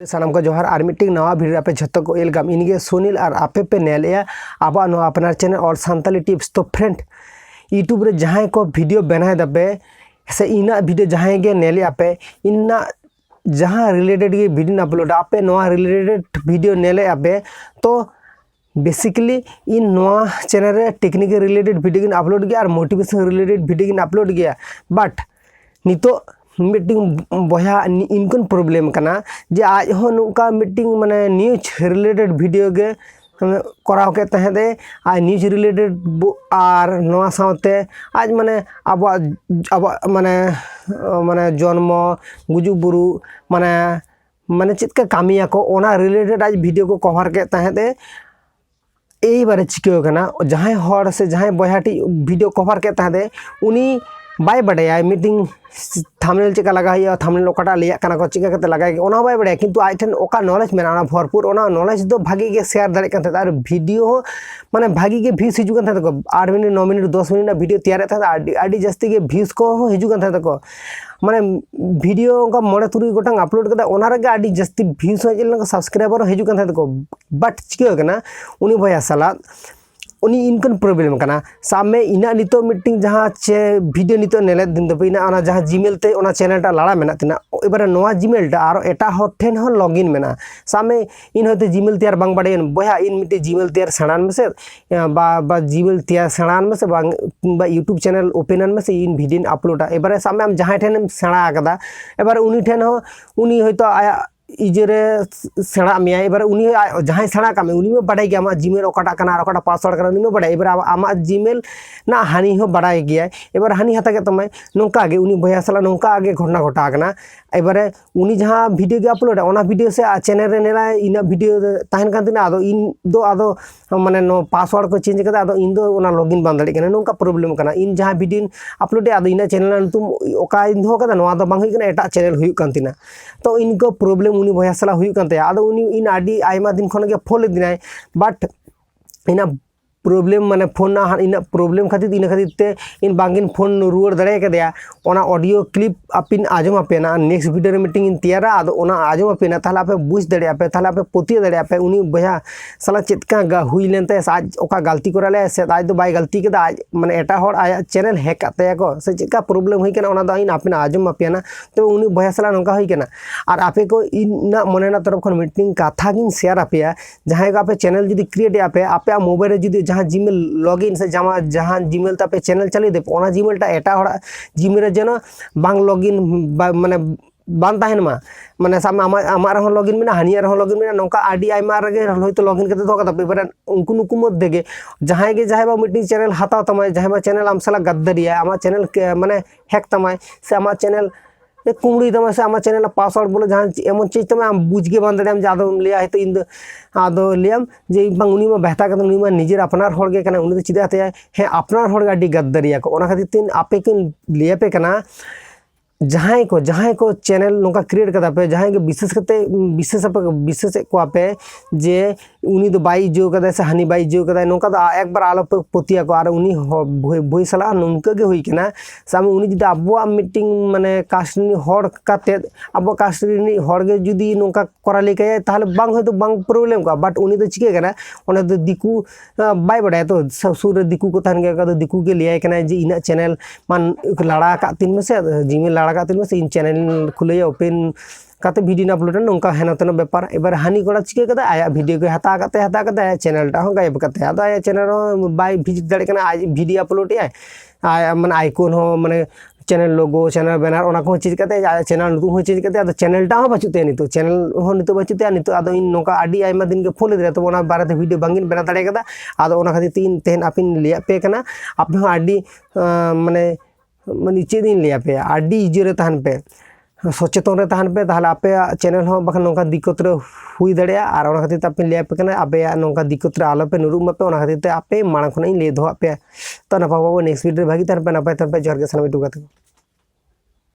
सानाम को जोहार और मिट्टी नवा भिडियो पे झतो को वेलकम इनगे सुनील और आपे पे नेले अब अपना चैनल और सानताली टिप्स। तो फ्रेंड यूट्यूब रे जहाँ को वीडियो बनाए दबे से इना वीडियो जहाँ के नेले आपे इना जहाँ रिलेटेड के वीडियो अपलोड आपे नवा रिलेटेड वीडियो नेले आपे तो बेसिकली इन नवा चैनल रे टेक्निकल रिलेटेड वीडियो अपलोड गया और मोटिवेशन रिलेटेड वीडियो अपलोड गया बट नितो मीटिंग बया इनकन प्रॉब्लम करना जे आज हो नुका मीटिंग माने न्यूज रिलेटेड वीडियो के कराव के तहे दे आज न्यूज रिलेटेड और नवा सावते आज माने अब माने माने जन्म गुजु बुरु माने माने चित कामिया को ओना रिलेटेड आज वीडियो को कवर के तहे दे यही बारे चिको करना जहाँ हर से जहाँ बयाटी वीडियो कवर के तहे दे उनी बाय बड़ाया मीटिंग थंबनेल चेका लगा है थंबनेल ओकाटा लिया कना को चिका कते लगाय ओना बाय बड़ाया किंतु आज ठन ओका नॉलेज मेना ना भरपूर ओना नॉलेज दो भागी के शेयर दाड़े कन और वीडियो माने भागी के व्यूज हिजु कन को 8 मिनट 9 मिनट 10 मिनट वीडियो तैयार था आडी जस्ती के व्यूज को हिजु कन को माने वीडियो का मोड़े तुरी गोटांग अपलोड कदा ओना रे आडी जस्ती व्यूज हो सब्सक्राइबर हिजु कन को बट चिका कना उनी भया साला उनी इनकन प्रॉब्लम करना सामने इना नितो मीटिंग जहाँ चे वीडियो नितो नेले दिन दो इना आना जहाँ जीमेल ते ओना चैनल टा लाड़ा मेना तिना एबारे नवा जीमेल टा आरो एटा हर ठेन हो लॉगिन मेना सामने इन होते जीमेल तैयार बांग बाड़े बया इन मिटे जीमेल तैयार सेणान में से बा जीमेल तैयार सेणान में से बा यूट्यूब चैनल ओपनन में से इन वीडियो अपलोड एबारे सामने हम जहाँ ठेन सेणा आकदा एबारे उनी ठेन हो उनी होयतो आया इजरे सेणा मिया एबार उनी जहाँ सेणा कामे उनी में बड़ाई गया जीमेल ओकाटा कना और ओकाटा पासवर्ड कना उनी में बड़ाई एबार आमा जीमेल ना हानि हो बड़ाई गया एबार हानि हता के तमाय नोंका आगे उनी भैया साला नोंका आगे घटना घटा कना एबारे उनी जहाँ वीडियो के अपलोड ओना वीडियो से चैनल रे नेला इना वीडियो ताहन कान तिना आदो इन दो आदो माने नो पासवर्ड को चेंज कदा आदो इन दो ओना लॉगिन बांध दाड़ी कना नोंका प्रॉब्लम कना इन जहाँ वीडियो अपलोड आदो इना चैनल तुम ओका इन दो कदा नोआ दो बांग हुई कना एटा चैनल हुई कान तिना तो इनको प्रॉब्लम उनी भैया साला हुई कान ते आदो उनी इन आडी आयमा दिन खन के फॉलो दिनाय बट इना प्रॉब्लम माने फोन ना इन प्रॉब्लम खातिर इन खातिर ते इन बांगिन फोन रुआर दाड़े कदेया ओना ऑडियो क्लिप अपिन आजम आपेना नेक्स्ट वीडियो रे मीटिंग इन तैयारा आदो ओना आजम आपेना ताला पे बुझ दाड़े आपे ताला पे पोती दाड़े आपे उनी भैया साला चितका हुई लेनते आज ओका गलती कराले से आज दो बाय गलती के आज माने एटा हर आया चैनल हैक करते को से चितका प्रॉब्लम हुई केना ओना दो इन आपेना आजम आपेना तो उनी भैया साला नोंका हुई केना और आपे को इन मनेना तरफ खन मीटिंग कथा गिन शेयर आपेया जहां का आपे चैनल जदी क्रिएट आपे मोबाइल रे जदी जहाँ जीमेल लॉगिन से जहाँ जीमेल तापे चैनल चली दे ओना जीमेल टा एटा हड़ा जीमेल रे जनो बांग लॉगिन माने बान ताहेन माने साम आमा रहो लॉगिन मेना हानिया रहो लॉगिन मेना नोका आडी आइमा रगे होयतो लॉगिन कते दो कदा पेपर उनको नुकु मध्य गे जहाँ के जहाँ बा मीटिंग चैनल हताव तमाय जहाँ बा चैनल आम साला गद्दारिया आमा चैनल माने हैक तमाय से आमा चैनल कुमड़ी तमाय से आमा चैनल पासवर्ड बोले जहाँ एमन चीज तमाय आम बुझ के बांध दाम जादो लिया है तो इन आदो लियाम जे बांग उनी में बहता कत उनी में निजेर अपनार हर गे कना उनी तो चिदा ते हे अपनार हर गाडी गद्दारिया को ओना खातिर तीन आपे किन लिया पे कना जहाँ को चैनल नोका क्रिएट करता पे जहाँ के विशेष को आपे जे उनी तो बाई जो कदा से हानि बाई जो कदा नोका तो एक बार आलो पे पोतिया को और उनी भई साला नोंका के हुई केना सामने उनी जदी अबो मीटिंग माने कास्टनी हर काते अबो कास्टनी हर गे जदी नोका करा लेके ताहले बांग होय तो बांग प्रॉब्लम का बट उनी तो चिके केना ओने तो दिकू बाई बड़ाय तो सुर दिकू को थान के दिकू के लिया केना जे इना चैनल मान लड़ा का तीन में से जीमेल लड़ा का तीन में से इन चैनल खुले ओपन काते वीडियो अपलोड नोंका हेना तेना व्यापार एबार हानि कोड़ा चिके कदा आया वीडियो के हता काते चैनल टा हो गायब काते आदा आया चैनल बाय विजिट दाड़े कना आज वीडियो अपलोड आय माने आइकन हो माने चैनल लोगो चैनल बैनर ओना को चीज काते चैनल नुतु हो चीज काते आदा चैनल टा हो बचुते नितो चैनल हो नितो बचुते नितो आदो इन नोंका आडी आयमा दिन के फॉलो दे तो ओना बारे वीडियो बांगिन बना दाड़े कदा आदो ओना खातिर तीन तेन अपिन लिया पे कना आपे हो आडी माने चे दिन लिया पे आडी इजरे तहन पे सचेतन रे तहन पे ताहले आपे चैनल हो बखन नोंका दिक्कत रे हुई दाड़िया और ओना खातिर आपे लिया पे कना आपे नोंका दिक्कत रे आलो पे नुरुम पे ओना खातिर आपे माणा खन ले दो आपे तो नपा नेक्स्ट वीडियो भागी तहन पे नपा तहन पे जोर के सनमी टुका।